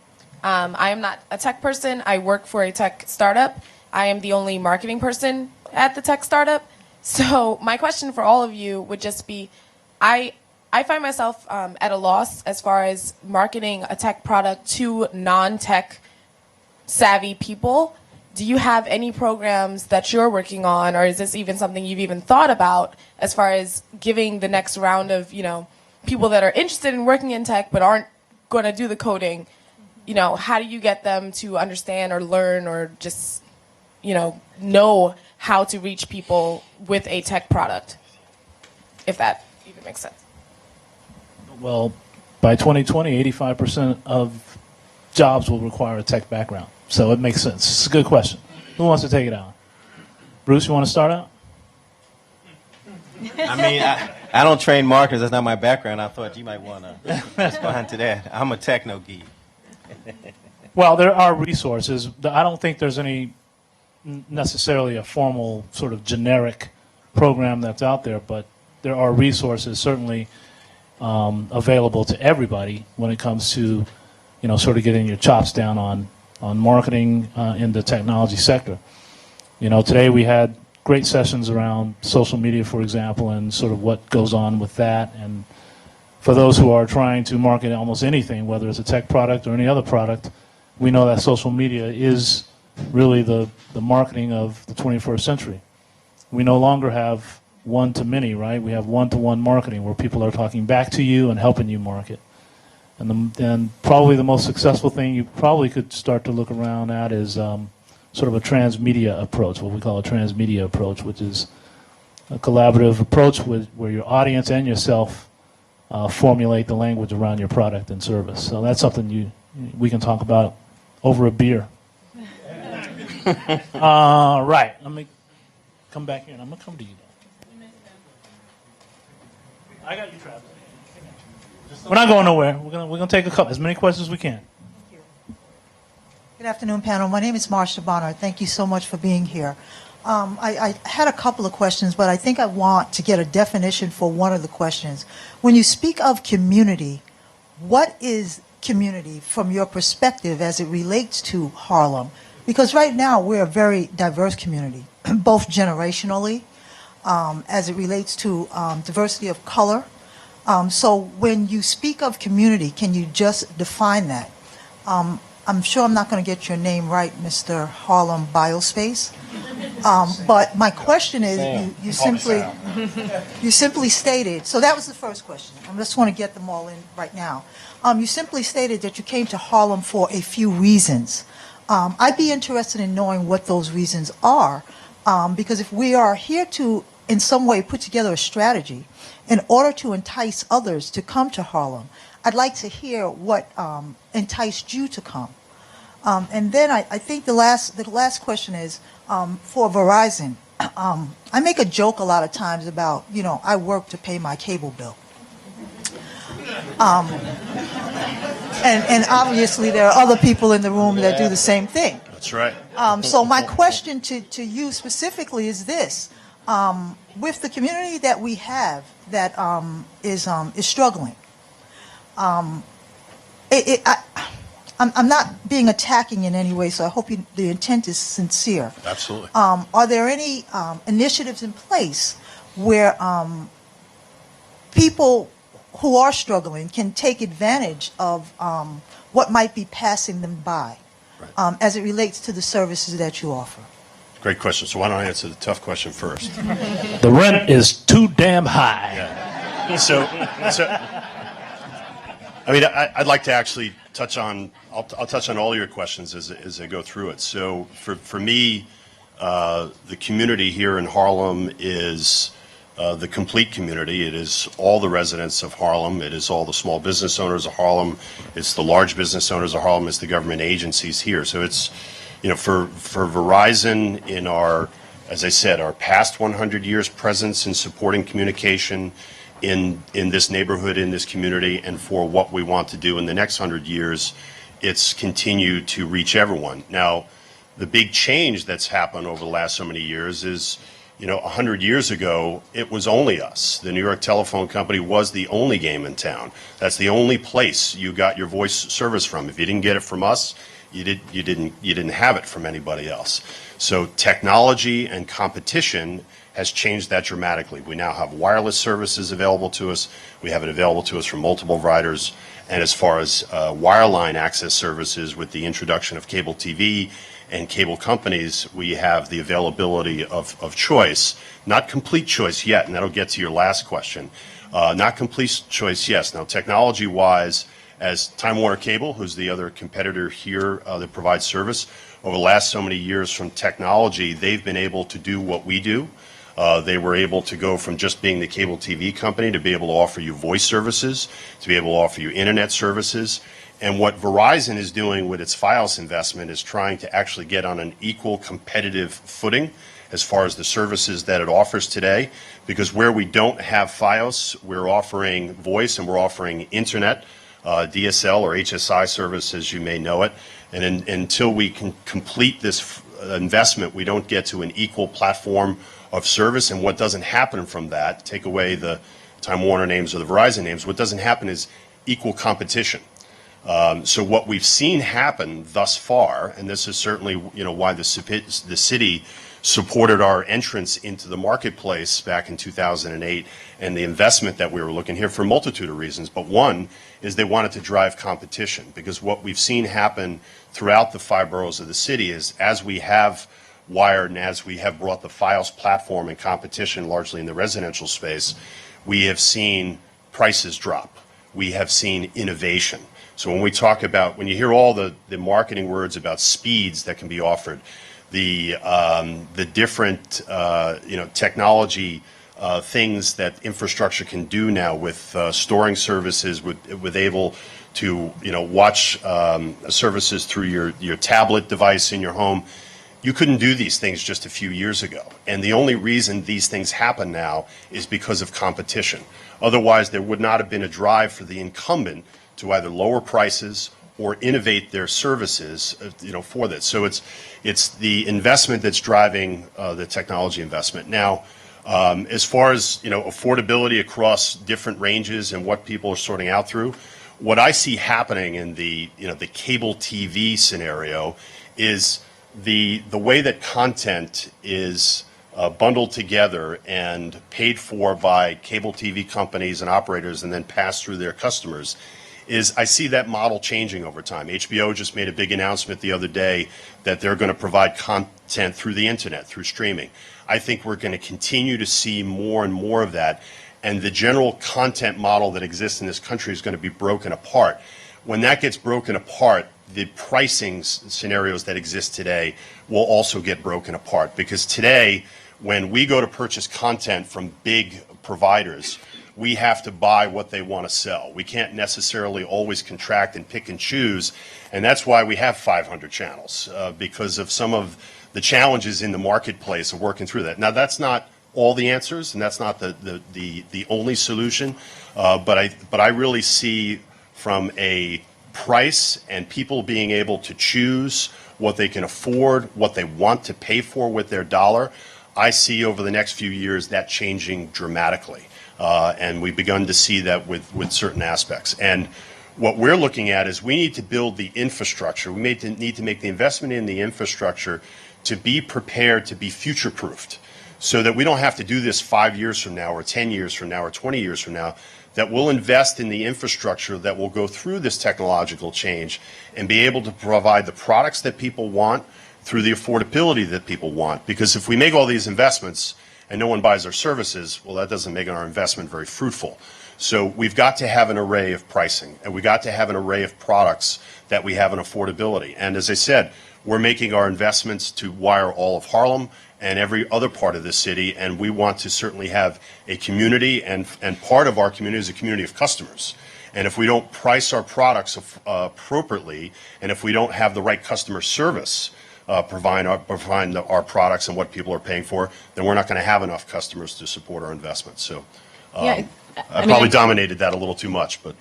I am not a tech person. I work for a tech startup. I am the only marketing person at the tech startup. So my question for all of you would just be, I find myself at a loss as far as marketing a tech product to non-tech savvy people. Do you have any programs that you're working on, or is this even something you've even thought about as far as giving the next round of, people that are interested in working in tech but aren't going to do the coding, how do you get them to understand or learn or just, know how to reach people with a tech product, if that even makes sense? Well, by 2020, 85% of jobs will require a tech background. So it makes sense. It's a good question. Who wants to take it out? Bruce, you want to start out? I mean, I don't train marketers. That's not my background. I thought you might want to respond to that. I'm a techno geek. Well, there are resources. I don't think there's any necessarily a formal sort of generic program that's out there, but there are resources certainly available to everybody when it comes to, sort of getting your chops down on marketing in the technology sector. Today we had great sessions around social media, for example, and sort of what goes on with that. And for those who are trying to market almost anything, whether it's a tech product or any other product, we know that social media is really the marketing of the 21st century. We no longer have one-to-many, right? We have one-to-one marketing where people are talking back to you and helping you market. And probably the most successful thing you probably could start to look around at is sort of a transmedia approach, what we call a transmedia approach, which is a collaborative approach where your audience and yourself formulate the language around your product and service. So that's something we can talk about over a beer. Right. Let me come back here, and I'm going to come to you. I got you, Travis. We're not going nowhere. We're gonna take as many questions as we can. Thank you. Good afternoon, panel. My name is Marsha Bonner. Thank you so much for being here. I had a couple of questions, but I think I want to get a definition for one of the questions. When you speak of community, what is community from your perspective as it relates to Harlem? Because right now we're a very diverse community, both generationally, as it relates to diversity of color. So when you speak of community, can you just define that? I'm sure I'm not going to get your name right, Mr. Harlem Biospace. But my question is, you simply stated, so that was the first question. I just want to get them all in right now. You simply stated that you came to Harlem for a few reasons. I'd be interested in knowing what those reasons are, because if we are here to, in some way, put together a strategy in order to entice others to come to Harlem, I'd like to hear what enticed you to come. And then I think the last question is for Verizon. I make a joke a lot of times about, I work to pay my cable bill. And obviously there are other people in the room that do the same thing. That's right. So my question to you specifically is this. With the community that we have that is struggling, I'm not being attacking in any way, so I hope the intent is sincere. Absolutely. Are there any initiatives in place where people who are struggling can take advantage of what might be passing them by as it relates to the services that you offer? Great question. So why don't I answer the tough question first? The rent is too damn high. Yeah. So I mean, I'd like to actually touch on. I'll touch on all your questions as I go through it. So for me, the community here in Harlem is the complete community. It is all the residents of Harlem. It is all the small business owners of Harlem. It's the large business owners of Harlem. It's the government agencies here. So it's, for Verizon in our, as I said, our past 100 years presence in supporting communication in this neighborhood, in this community, and for what we want to do in the next 100 years, it's continued to reach everyone. Now, the big change that's happened over the last so many years is 100 years ago, it was only us. The New York Telephone Company was the only game in town. That's the only place you got your voice service from. If you didn't get it from us, you didn't have it from anybody else. So technology and competition has changed that dramatically. We now have wireless services available to us. We have it available to us from multiple providers. And as far as wireline access services, with the introduction of cable TV and cable companies, we have the availability of choice. Not complete choice yet, and that'll get to your last question. Not complete choice, yes. Now, technology-wise, as Time Warner Cable, who's the other competitor here that provides service, over the last so many years from technology, they've been able to do what we do. They were able to go from just being the cable TV company to be able to offer you voice services, to be able to offer you internet services. And what Verizon is doing with its Fios investment is trying to actually get on an equal competitive footing as far as the services that it offers today. Because where we don't have Fios, we're offering voice and we're offering internet, DSL or HSI service, as you may know it. And until we can complete this investment, we don't get to an equal platform of service. And what doesn't happen from that, take away the Time Warner names or the Verizon names, what doesn't happen is equal competition. So what we've seen happen thus far, and this is certainly why the city supported our entrance into the marketplace back in 2008 and the investment that we were looking here for a multitude of reasons. But one is they wanted to drive competition, because what we've seen happen throughout the 5 boroughs of the city is, as we have wired and as we have brought the Fios platform and competition largely in the residential space, we have seen prices drop. We have seen innovation. So when we talk about, when you hear all the marketing words about speeds that can be offered, the different technology things that infrastructure can do now with storing services, with able to watch services through your tablet device in your home, you couldn't do these things just a few years ago. And the only reason these things happen now is because of competition. Otherwise, there would not have been a drive for the incumbent to either lower prices or innovate their services, for this. So it's the investment that's driving the technology investment. Now, as far as affordability across different ranges and what people are sorting out through, what I see happening in the cable TV scenario is the way that content is bundled together and paid for by cable TV companies and operators and then passed through their customers is, I see that model changing over time. HBO just made a big announcement the other day that they're going to provide content through the internet, through streaming. I think we're going to continue to see more and more of that, and the general content model that exists in this country is going to be broken apart. When that gets broken apart, the pricing scenarios that exist today will also get broken apart, because today, when we go to purchase content from big providers, we have to buy what they want to sell. We can't necessarily always contract and pick and choose, and that's why we have 500 channels, because of some of the challenges in the marketplace of working through that. Now, that's not all the answers, and that's not the only solution, but I really see, from a price and people being able to choose what they can afford, what they want to pay for with their dollar, I see over the next few years that changing dramatically. And we've begun to see that with certain aspects. And what we're looking at is we need to build the infrastructure. We need to make the investment in the infrastructure to be prepared to be future-proofed, so that we don't have to do this 5 years from now or 10 years from now or 20 years from now, that we'll invest in the infrastructure that will go through this technological change and be able to provide the products that people want through the affordability that people want. Because if we make all these investments and no one buys our services, well, that doesn't make our investment very fruitful. So we've got to have an array of pricing, and we've got to have an array of products that we have an affordability. And as I said, we're making our investments to wire all of Harlem and every other part of the city, and we want to certainly have a community, and part of our community is a community of customers. And if we don't price our products appropriately, and if we don't have the right customer service provide our products and what people are paying for, then we're not going to have enough customers to support our investments. So Yeah, I probably dominated that a little too much, but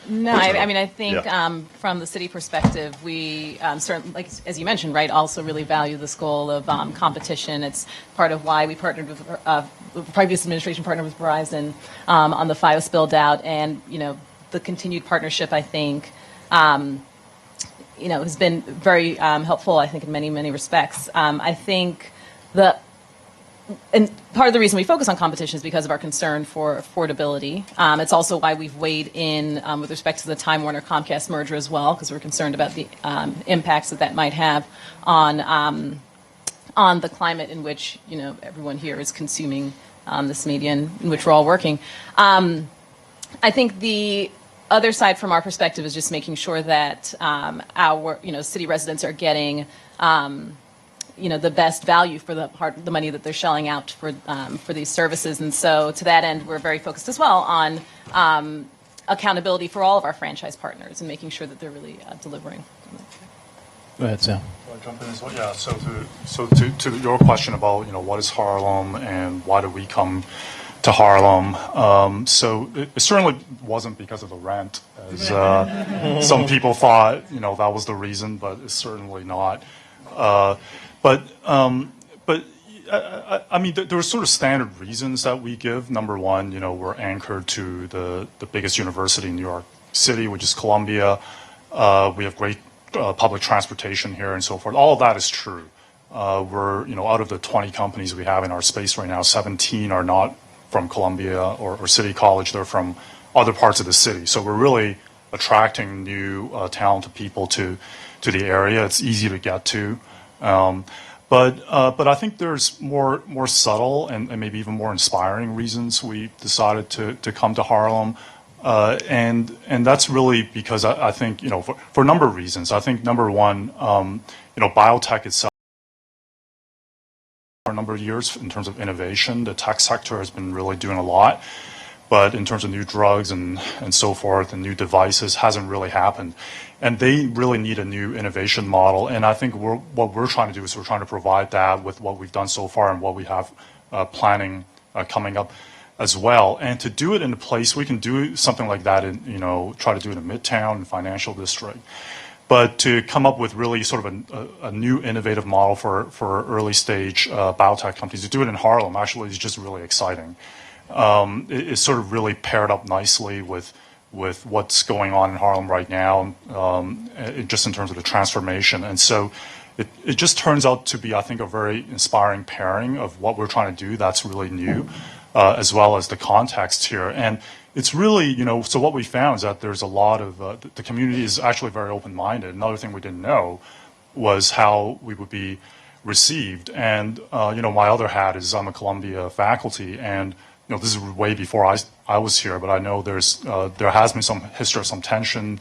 No, I mean, I think yeah. from the city perspective, we certainly, like as you mentioned, right, also really value this goal of competition. It's part of why we partnered with the previous administration partnered with Verizon on the FiOS build out, and the continued partnership, I think, has been very helpful. I think in many respects. I think and part of the reason we focus on competition is because of our concern for affordability. It's also why we've weighed in with respect to the Time Warner Comcast merger as well, because we're concerned about the impacts that might have on the climate in which everyone here is consuming this media in which we're all working. I think the other side from our perspective is just making sure that our city residents are getting the best value for the money that they're shelling out for these services. And so to that end, we're very focused as well on accountability for all of our franchise partners and making sure that they're really delivering. Go ahead, Sam. Well, I jump in as well? Yeah. So to your question about what is Harlem and why did we come to Harlem? So it certainly wasn't because of the rent, as some people thought. That was the reason, but it's certainly not. But I mean, there are sort of standard reasons that we give. Number one, we're anchored to the biggest university in New York City, which is Columbia. We have great public transportation here and so forth. All of that is true. We're, out of the 20 companies we have in our space right now, 17 are not from Columbia or City College. They're from other parts of the city. So we're really attracting new talented people to the area. It's easy to get to. But I think there's more subtle and maybe even more inspiring reasons we decided to come to Harlem, and that's really because I think for a number of reasons. I think number one, biotech itself for a number of years in terms of innovation, the tech sector has been really doing a lot. But in terms of new drugs and so forth and new devices hasn't really happened. And they really need a new innovation model. And I think what we're trying to do is we're trying to provide that with what we've done so far and what we have planning coming up as well. And to do it in a place, we can do something like that in, try to do it in Midtown and Financial District. But to come up with really sort of a new innovative model for early stage biotech companies, to do it in Harlem actually is just really exciting. It's sort of really paired up nicely with what's going on in Harlem right now, just in terms of the transformation. And so it just turns out to be, I think, a very inspiring pairing of what we're trying to do that's really new, as well as the context here. And it's really, so what we found is that there's a lot of, the community is actually very open-minded. Another thing we didn't know was how we would be received. And, my other hat is I'm a Columbia faculty, and this is way before I was here, but I know there has been some history of some tension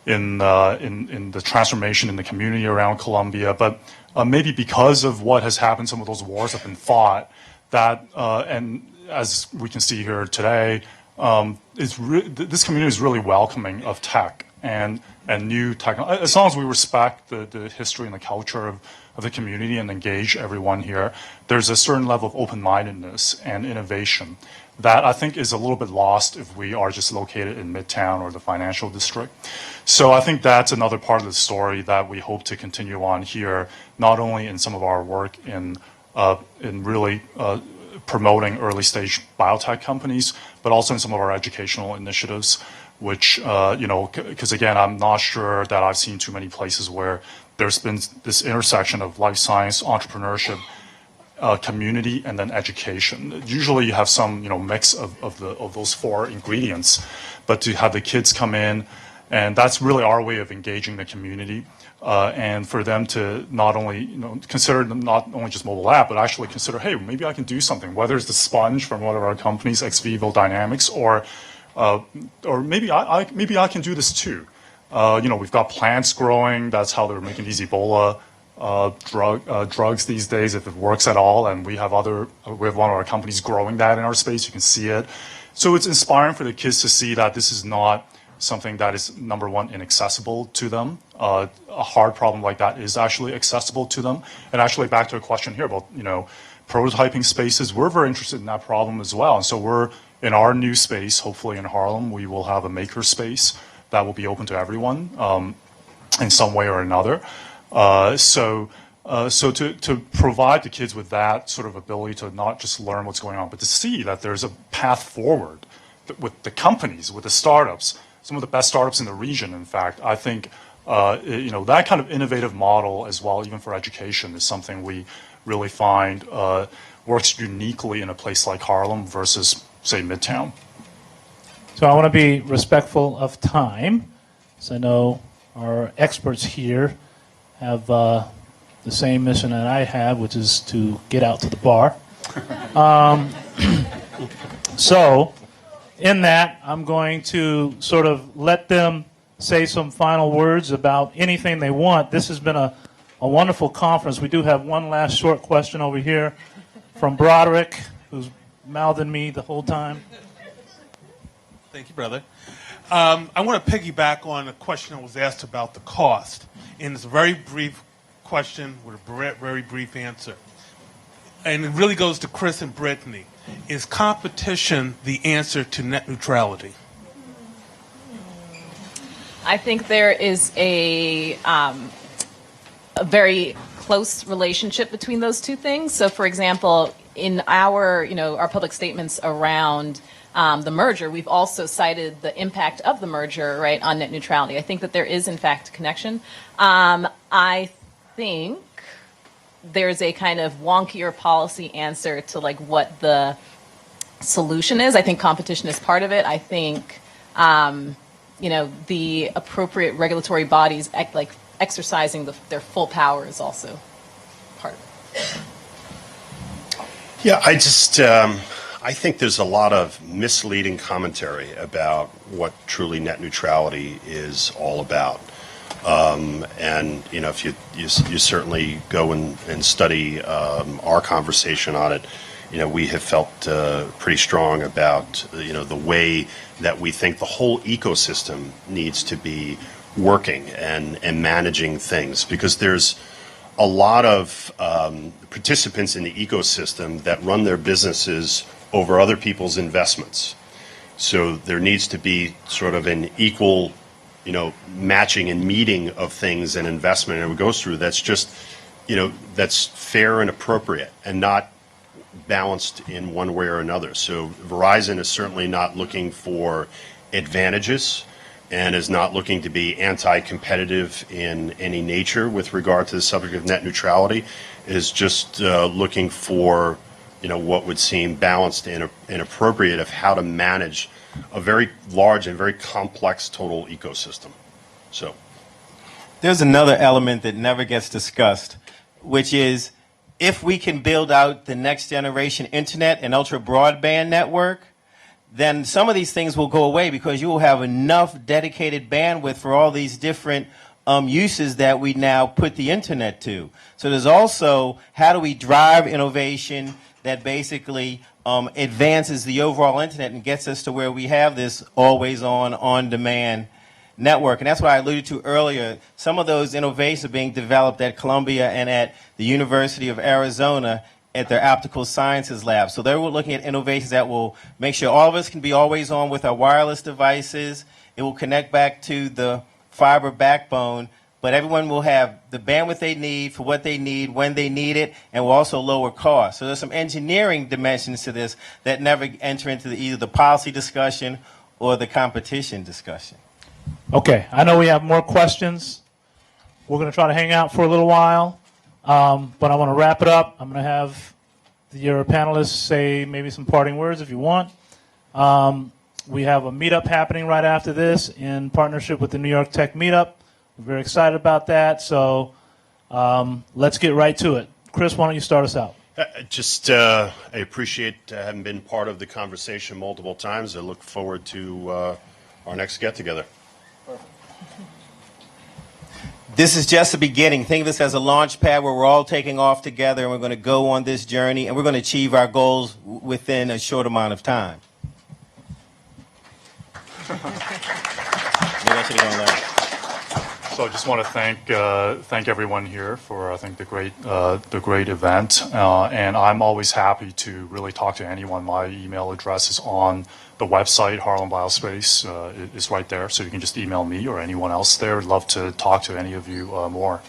in the transformation in the community around Columbia. But maybe because of what has happened, some of those wars have been fought. That and as we can see here today, this community is really welcoming of tech and new tech. As long as we respect the history and the culture of the community and engage everyone here, there's a certain level of open-mindedness and innovation that I think is a little bit lost if we are just located in Midtown or the Financial District. So I think that's another part of the story that we hope to continue on here, not only in some of our work in really promoting early stage biotech companies, but also in some of our educational initiatives, which, because again, I'm not sure that I've seen too many places where there's been this intersection of life science, entrepreneurship, community, and then education. Usually you have some, mix of those four ingredients, but to have the kids come in, and that's really our way of engaging the community, and for them to not only, consider not only just mobile app, but actually consider, hey, maybe I can do something, whether it's the sponge from one of our companies, Ex Vivo Dynamics, or maybe I can do this too. We've got plants growing. That's how they're making these Ebola drugs these days, if it works at all. And we have one of our companies growing that in our space. You can see it. So it's inspiring for the kids to see that this is not something that is, number one, inaccessible to them. A hard problem like that is actually accessible to them. And actually, back to a question here about, prototyping spaces, we're very interested in that problem as well. And so we're in our new space, hopefully in Harlem, we will have a maker space that will be open to everyone in some way or another. So to provide the kids with that sort of ability to not just learn what's going on, but to see that there's a path forward with the companies, with the startups, some of the best startups in the region, in fact, I think that kind of innovative model as well, even for education, is something we really find works uniquely in a place like Harlem versus, say, Midtown. So I want to be respectful of time, so I know our experts here have the same mission that I have, which is to get out to the bar. So in that, I'm going to sort of let them say some final words about anything they want. This has been a wonderful conference. We do have one last short question over here from Broderick, who's mouthing me the whole time. Thank you, brother. I want to piggyback on a question that was asked about the cost. And it's a very brief question with a very brief answer. And it really goes to Chris and Brittany. Is competition the answer to net neutrality? I think there is a very close relationship between those two things. So, for example, in our public statements around the merger, we've also cited the impact of the merger, right, on net neutrality. I think that there is, in fact, a connection. I think there's a kind of wonkier policy answer to like what the solution is. I think competition is part of it. I think the appropriate regulatory bodies exercising their full power is also part of it. Yeah, I think there's a lot of misleading commentary about what truly net neutrality is all about. And if you certainly go and study our conversation on it, we have felt pretty strong about the way that we think the whole ecosystem needs to be working and managing things, because there's a lot of participants in the ecosystem that run their businesses over other people's investments. So there needs to be sort of an equal matching and meeting of things and investment, and it goes through that's just that's fair and appropriate and not balanced in one way or another. So Verizon is certainly not looking for advantages and is not looking to be anti-competitive in any nature with regard to the subject of net neutrality. It is just looking for what would seem balanced and appropriate of how to manage a very large and very complex total ecosystem. So there's another element that never gets discussed, which is if we can build out the next generation internet and ultra broadband network, then some of these things will go away because you will have enough dedicated bandwidth for all these different uses that we now put the internet to. So there's also how do we drive innovation that basically advances the overall internet and gets us to where we have this always on demand network. And that's what I alluded to earlier. Some of those innovations are being developed at Columbia and at the University of Arizona at their optical sciences lab. So they're looking at innovations that will make sure all of us can be always on with our wireless devices. It will connect back to the fiber backbone, but everyone will have the bandwidth they need for what they need when they need it, and will also lower costs. So there's some engineering dimensions to this that never enter into either the policy discussion or the competition discussion. Okay, I know we have more questions. We're going to try to hang out for a little while, but I want to wrap it up. I'm going to have your panelists say maybe some parting words if you want. We have a meetup happening right after this in partnership with the New York Tech Meetup. We're very excited about that, so let's get right to it. Chris, why don't you start us out? I appreciate having been part of the conversation multiple times. I look forward to our next get-together. This is just the beginning. Think of this as a launch pad where we're all taking off together and we're going to go on this journey and we're going to achieve our goals within a short amount of time. Maybe I should have gone last. So I just want to thank everyone here for I think the great event, and I'm always happy to really talk to anyone. My email address is on the website. Harlem Biospace is right there, so you can just email me or anyone else there. I'd love to talk to any of you more.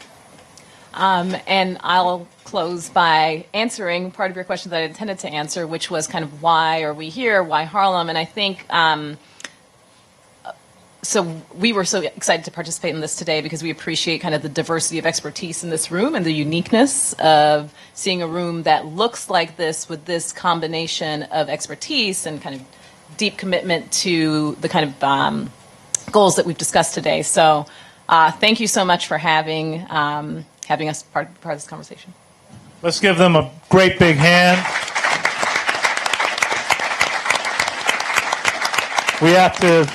And I'll close by answering part of your question that I intended to answer, which was kind of why are we here, why Harlem? And I think, so we were so excited to participate in this today because we appreciate kind of the diversity of expertise in this room and the uniqueness of seeing a room that looks like this with this combination of expertise and kind of deep commitment to the kind of goals that we've discussed today. So thank you so much for having us part of this conversation. Let's give them a great big hand. We have to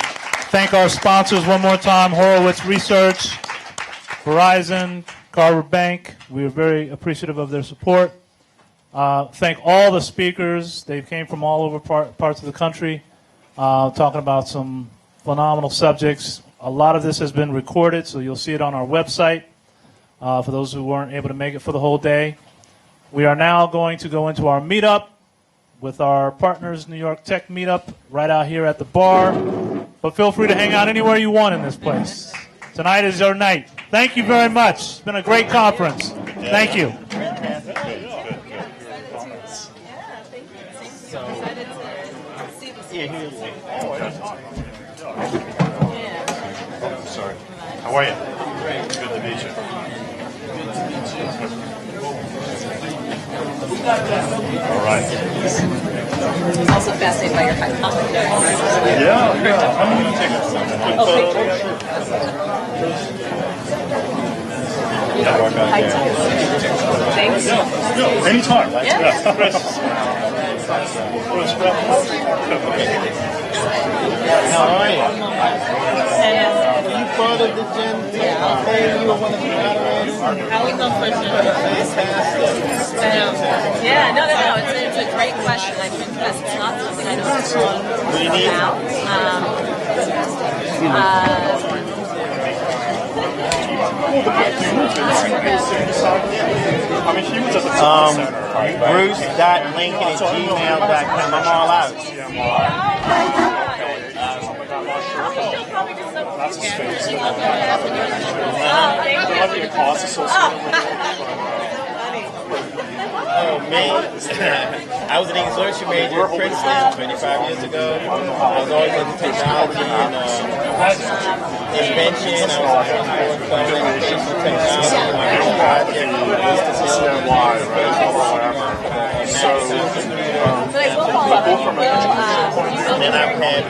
thank our sponsors one more time, Horowitz Research, Verizon, Carver Bank. We are very appreciative of their support. Thank all the speakers. They came from all over parts of the country, talking about some phenomenal subjects. A lot of this has been recorded, so you'll see it on our website. For those who weren't able to make it for the whole day. We are now going to go into our meetup with our partners, New York Tech Meetup, right out here at the bar. But feel free to hang out anywhere you want in this place. Tonight is your night. Thank you very much. It's been a great conference. Thank you. Sorry. How are you? Great. Good to meet you. All right. Also fascinated by your hypothesis. Yeah. I'm going to take a quick photo. Thanks. Yeah, anytime. How are you? And you part of the gym? Yeah. You were one of the moderators? How was the question? Yeah, no. It's a great question. I confess it's not something I know too Bruce.lincoln@gmail.com. I'm all out. Oh, me? I was an English major at Princeton 25 years ago. I was always into technology and invention. I was in educational technology. My own project was to build But I will follow up. and then I've had